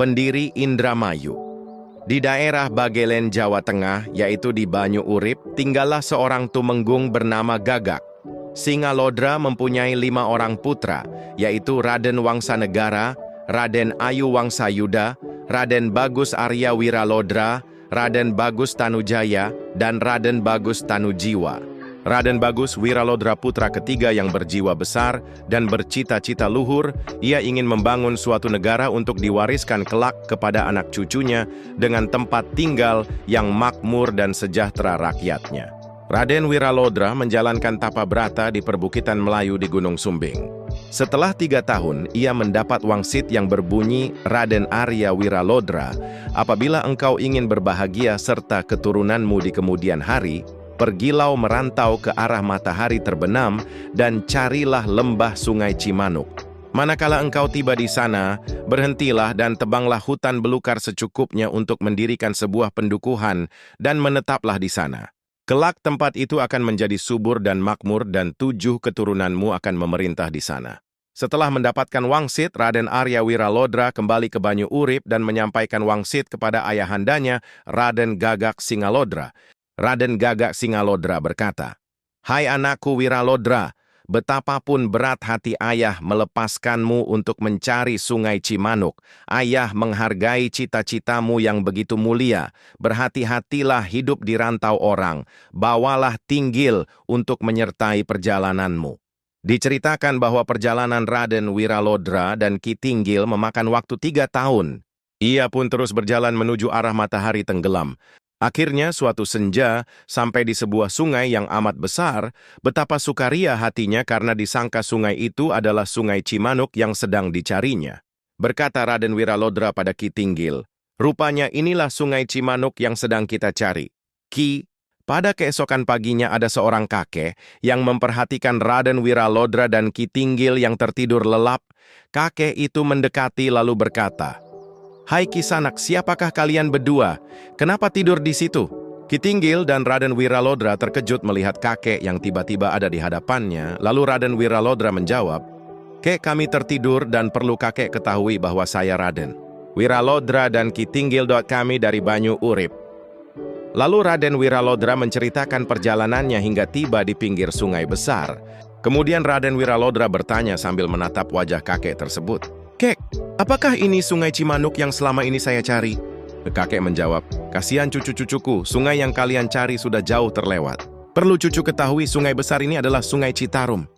pendiri Indramayu. Di daerah Bagelen, Jawa Tengah, yaitu di Banyu Urip, tinggallah seorang tumenggung bernama Gagak. Singalodra mempunyai 5 orang putra, yaitu Raden Wangsanegara, Raden Ayu Wangsayuda, Raden Bagus Arya Wiralodra, Raden Bagus Tanujaya, dan Raden Bagus Tanujiwa. Raden Bagus Wiralodra putra ketiga yang berjiwa besar dan bercita-cita luhur, ia ingin membangun suatu negara untuk diwariskan kelak kepada anak cucunya dengan tempat tinggal yang makmur dan sejahtera rakyatnya. Raden Wiralodra menjalankan tapa brata di perbukitan Melayu di Gunung Sumbing. Setelah 3 tahun, ia mendapat wangsit yang berbunyi, Raden Arya Wiralodra, apabila engkau ingin berbahagia serta keturunanmu di kemudian hari, pergilau merantau ke arah matahari terbenam dan carilah lembah Sungai Cimanuk. Manakala engkau tiba di sana, berhentilah dan tebanglah hutan belukar secukupnya untuk mendirikan sebuah pendukuhan dan menetaplah di sana. Kelak tempat itu akan menjadi subur dan makmur dan 7 keturunanmu akan memerintah di sana. Setelah mendapatkan wangsit, Raden Arya Wiralodra kembali ke Banyu Urip dan menyampaikan wangsit kepada ayahandanya, Raden Gagak Singalodra. Raden Gagak Singalodra berkata, "Hai anakku Wiralodra, betapapun berat hati ayah melepaskanmu untuk mencari Sungai Cimanuk, ayah menghargai cita-citamu yang begitu mulia. Berhati-hatilah hidup di rantau orang, bawalah tinggil untuk menyertai perjalananmu." Diceritakan bahwa perjalanan Raden Wiralodra dan Ki Tinggil memakan waktu 3 tahun. Ia pun terus berjalan menuju arah matahari tenggelam. Akhirnya suatu senja, sampai di sebuah sungai yang amat besar, betapa sukaria hatinya karena disangka sungai itu adalah Sungai Cimanuk yang sedang dicarinya. Berkata Raden Wiralodra pada Ki Tinggil, "Rupanya inilah Sungai Cimanuk yang sedang kita cari. Ki, pada keesokan paginya ada seorang kakek yang memperhatikan Raden Wiralodra dan Ki Tinggil yang tertidur lelap. Kakek itu mendekati lalu berkata, 'Hai Kisanak, siapakah kalian berdua? Kenapa tidur di situ?' Ki Tinggil dan Raden Wiralodra terkejut melihat kakek yang tiba-tiba ada di hadapannya. Lalu Raden Wiralodra menjawab, 'Kek, kami tertidur dan perlu kakek ketahui bahwa saya Raden Wiralodra dan Ki Tinggil kami dari Banyu Urip.' Lalu Raden Wiralodra menceritakan perjalanannya hingga tiba di pinggir sungai besar. Kemudian Raden Wiralodra bertanya sambil menatap wajah kakek tersebut, 'Kek, apakah ini Sungai Cimanuk yang selama ini saya cari?' Kakek menjawab, 'Kasihan cucu-cucuku, sungai yang kalian cari sudah jauh terlewat. Perlu cucu ketahui sungai besar ini adalah Sungai Citarum.